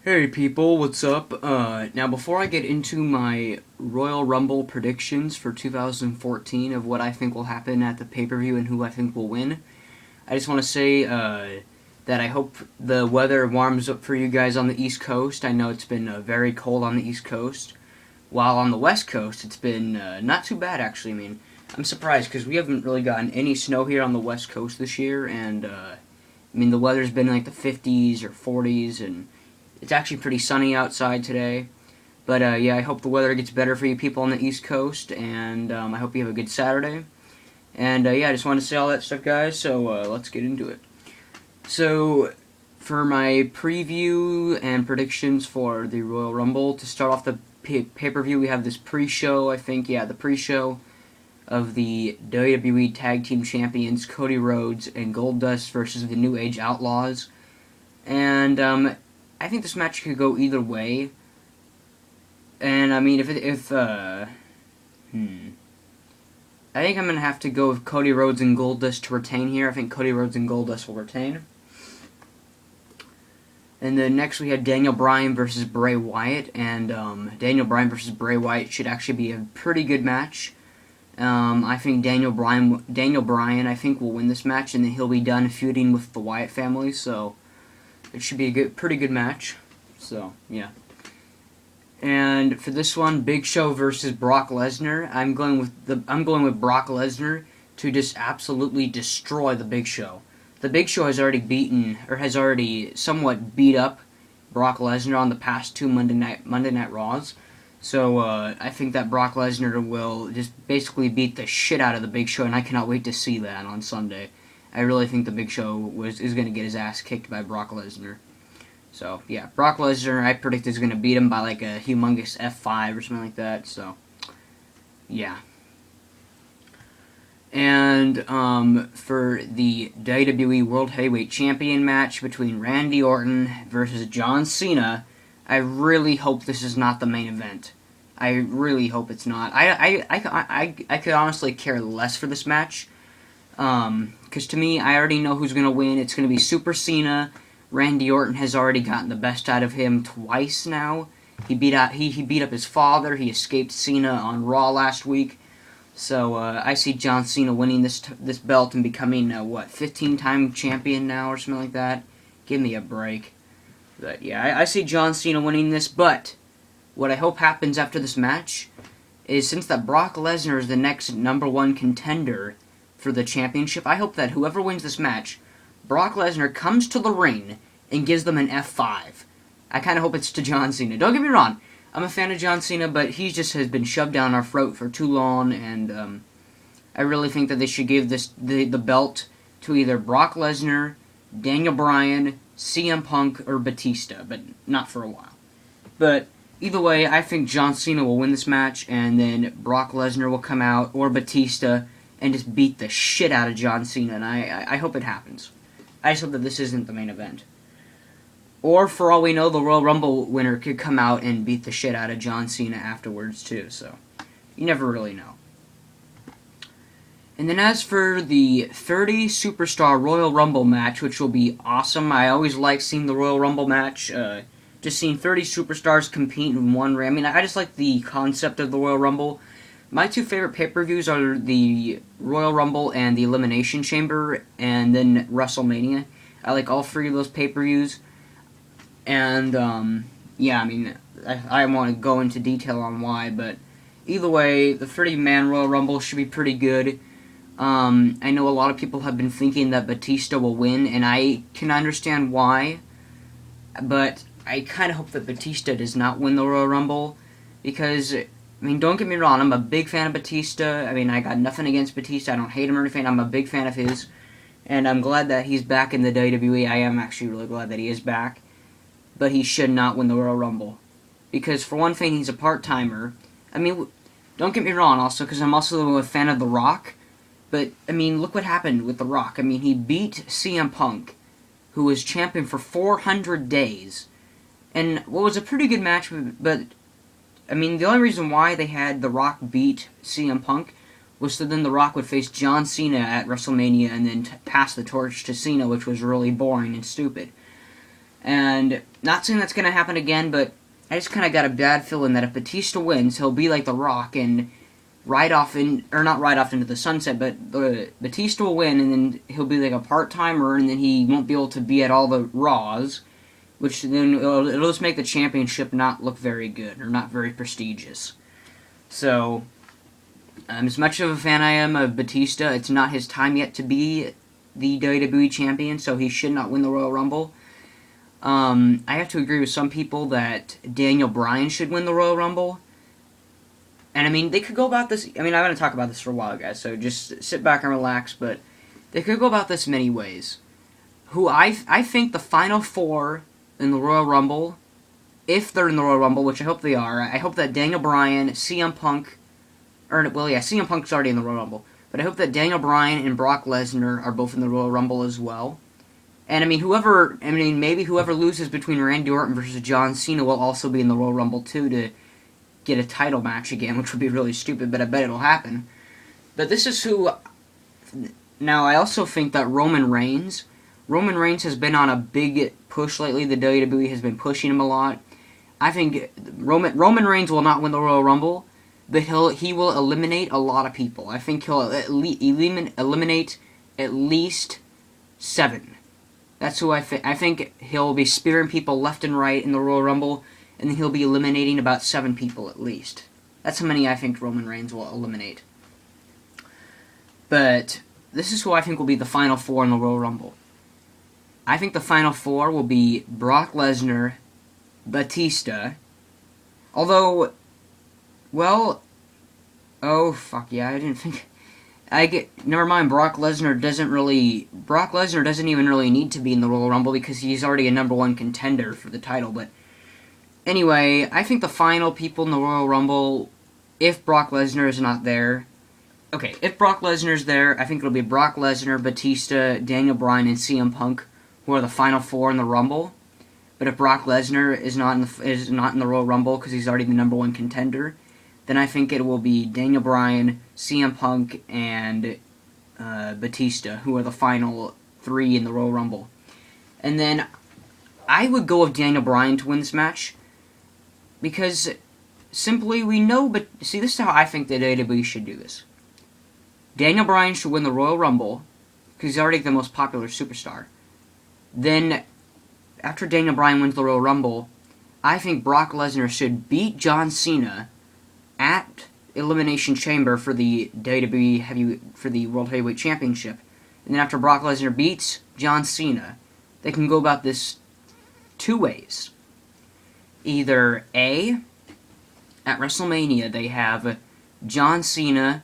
Hey people, what's up? Now before I get into my Royal Rumble predictions for 2014 of what I think will happen at the pay-per-view and who I think will win, I just want to say that I hope the weather warms up for you guys on the East Coast. I know it's been very cold on the East Coast, while on the West Coast it's been not too bad actually. I mean, I'm surprised because we haven't really gotten any snow here on the West Coast this year, and the weather's been like the 50s or 40s, and it's actually pretty sunny outside today. But yeah, I hope the weather gets better for you people on the East Coast, and I hope you have a good Saturday. And yeah, I just wanted to say all that stuff, guys, so let's get into it. So, for my preview and predictions for the Royal Rumble, to start off the pay-per-view, we have this pre-show, I think, yeah, the pre-show of the WWE Tag Team Champions, Cody Rhodes and Goldust versus the New Age Outlaws. And I think this match could go either way. And I mean, I think I'm gonna have to go with Cody Rhodes and Goldust to retain here. I think Cody Rhodes and Goldust will retain. And then next we have Daniel Bryan versus Bray Wyatt, and Daniel Bryan versus Bray Wyatt should actually be a pretty good match. I think Daniel Bryan, I think, will win this match, and then he'll be done feuding with the Wyatt family. So it should be a pretty good match. So yeah. And for this one, Big Show versus Brock Lesnar, I'm going with Brock Lesnar to just absolutely destroy the Big Show. The Big Show has already somewhat beat up Brock Lesnar on the past two Monday Night Raws. So I think that Brock Lesnar will just basically beat the shit out of the Big Show, and I cannot wait to see that on Sunday. I really think the Big Show is going to get his ass kicked by Brock Lesnar. So yeah, Brock Lesnar, I predict, is going to beat him by like a humongous F5 or something like that. So yeah. And for the WWE World Heavyweight Champion match between Randy Orton versus John Cena, I really hope this is not the main event. I really hope it's not. I could honestly care less for this match. Because to me, I already know who's going to win. It's going to be Super Cena. Randy Orton has already gotten the best out of him twice now. He beat up his father. He escaped Cena on Raw last week. So I see John Cena winning this belt and becoming 15-time champion now or something like that. Give me a break. But yeah, I see John Cena winning this. But what I hope happens after this match is, since that Brock Lesnar is the next #1 contender for the championship, I hope that whoever wins this match, Brock Lesnar comes to the ring and gives them an F5. I kind of hope it's to John Cena. Don't get me wrong, I'm a fan of John Cena, but he just has been shoved down our throat for too long, and I really think that they should give the belt to either Brock Lesnar, Daniel Bryan, CM Punk, or Batista, but not for a while. But either way, I think John Cena will win this match, and then Brock Lesnar will come out, or Batista, and just beat the shit out of John Cena, and I hope it happens. I just hope that this isn't the main event. Or, for all we know, the Royal Rumble winner could come out and beat the shit out of John Cena afterwards, too, so you never really know. And then as for the 30 Superstar Royal Rumble match, which will be awesome, I always like seeing the Royal Rumble match, just seeing 30 superstars compete in one ring. I mean, I just like the concept of the Royal Rumble. My two favorite pay-per-views are the Royal Rumble and the Elimination Chamber, and then WrestleMania. I like all three of those pay-per-views. And, yeah, I mean, I want to go into detail on why, but either way, the 30-man Royal Rumble should be pretty good. I know a lot of people have been thinking that Batista will win, and I can understand why, but I kind of hope that Batista does not win the Royal Rumble, because, I mean, don't get me wrong, I'm a big fan of Batista. I mean, I got nothing against Batista. I don't hate him or anything. I'm a big fan of his, and I'm glad that he's back in the WWE. I am actually really glad that he is back, but he should not win the Royal Rumble, because for one thing, he's a part-timer. I mean, don't get me wrong, also, because I'm also a fan of The Rock, but, I mean, look what happened with The Rock. I mean, he beat CM Punk, who was champion for 400 days, and what was a pretty good match, but, I mean, the only reason why they had The Rock beat CM Punk was so then The Rock would face John Cena at WrestleMania and then pass the torch to Cena, which was really boring and stupid. And not saying that's going to happen again, but I just kind of got a bad feeling that if Batista wins, he'll be like The Rock and not ride off into the sunset, but Batista will win, and then he'll be like a part-timer, and then he won't be able to be at all the Raws, which then it'll just make the championship not look very good, or not very prestigious. So, as much of a fan I am of Batista, it's not his time yet to be the WWE Champion, so he should not win the Royal Rumble. I have to agree with some people that Daniel Bryan should win the Royal Rumble. And I mean, they could go about this. I mean, I'm going to talk about this for a while, guys, so just sit back and relax. But they could go about this many ways. I think the final four in the Royal Rumble, if they're in the Royal Rumble, which I hope they are, I hope that Daniel Bryan, CM Punk, CM Punk's already in the Royal Rumble, but I hope that Daniel Bryan and Brock Lesnar are both in the Royal Rumble as well. And maybe whoever loses between Randy Orton versus John Cena will also be in the Royal Rumble too to get a title match again, which would be really stupid, but I bet it'll happen. But this is who... Now, I also think that Roman Reigns has been on a big push lately. The WWE has been pushing him a lot. I think Roman Reigns will not win the Royal Rumble, but he will eliminate a lot of people. I think he'll eliminate at least 7. That's who I think. I think he'll be spearing people left and right in the Royal Rumble, and then he'll be eliminating about 7 people at least. That's how many I think Roman Reigns will eliminate. But this is who I think will be the final 4 in the Royal Rumble. I think the final 4 will be Brock Lesnar, Batista, although, well, oh, fuck yeah, I didn't think... never mind, Brock Lesnar doesn't even really need to be in the Royal Rumble because he's already a number 1 contender for the title, but anyway, I think the final people in the Royal Rumble, if Brock Lesnar is not there, okay, if Brock Lesnar's there, I think it'll be Brock Lesnar, Batista, Daniel Bryan, and CM Punk, who are the final 4 in the Rumble. But if Brock Lesnar is not in the Royal Rumble because he's already the number 1 contender, then I think it will be Daniel Bryan, CM Punk, and Batista, who are the final 3 in the Royal Rumble. And then I would go with Daniel Bryan to win this match, because simply we know, but see, this is how I think the WWE should do this. Daniel Bryan should win the Royal Rumble, because he's already the most popular superstar. Then, after Daniel Bryan wins the Royal Rumble, I think Brock Lesnar should beat John Cena at Elimination Chamber for the World Heavyweight Championship. And then after Brock Lesnar beats John Cena, they can go about this 2 ways. Either A, at WrestleMania they have John Cena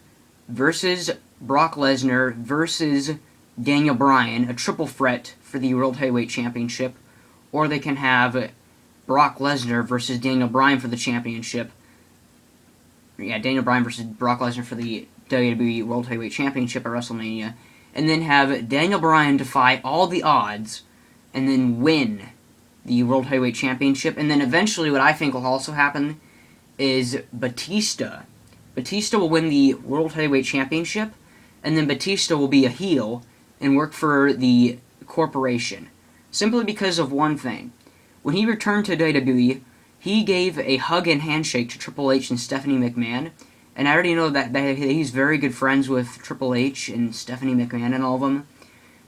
versus Brock Lesnar versus Daniel Bryan, a triple threat for the World Heavyweight Championship, or they can have Brock Lesnar versus Daniel Bryan for the championship. Yeah, Daniel Bryan versus Brock Lesnar for the WWE World Heavyweight Championship at WrestleMania, and then have Daniel Bryan defy all the odds, and then win the World Heavyweight Championship. And then eventually what I think will also happen is Batista will win the World Heavyweight Championship, and then Batista will be a heel and work for the corporation. Simply because of one thing. When he returned to WWE, he gave a hug and handshake to Triple H and Stephanie McMahon, and I already know that he's very good friends with Triple H and Stephanie McMahon and all of them.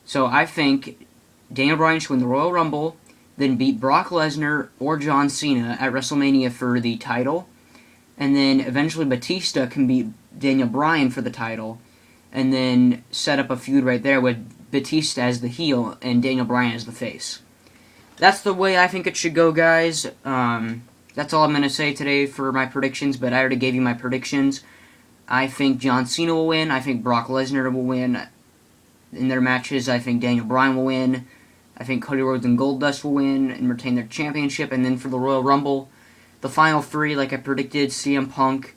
So I think Daniel Bryan should win the Royal Rumble, then beat Brock Lesnar or John Cena at WrestleMania for the title, and then eventually Batista can beat Daniel Bryan for the title, and then set up a feud right there with Batista as the heel and Daniel Bryan as the face. That's the way I think it should go, guys. That's all I'm going to say today for my predictions, but I already gave you my predictions. I think John Cena will win. I think Brock Lesnar will win in their matches. I think Daniel Bryan will win. I think Cody Rhodes and Goldust will win and retain their championship. And then for the Royal Rumble, the final 3, like I predicted, CM Punk,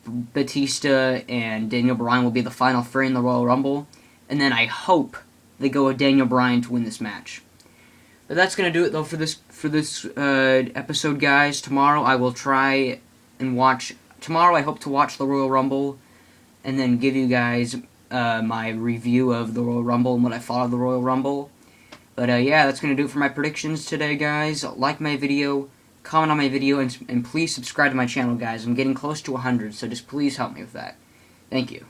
Batista, and Daniel Bryan will be the final 3 in the Royal Rumble. And then I hope they go with Daniel Bryan to win this match. But that's going to do it, though, for this episode, guys. Tomorrow I will try and watch... Tomorrow I hope to watch the Royal Rumble and then give you guys my review of the Royal Rumble and what I thought of the Royal Rumble. But yeah, that's going to do it for my predictions today, guys. Like my video, comment on my video, and please subscribe to my channel, guys. I'm getting close to 100, so just please help me with that. Thank you.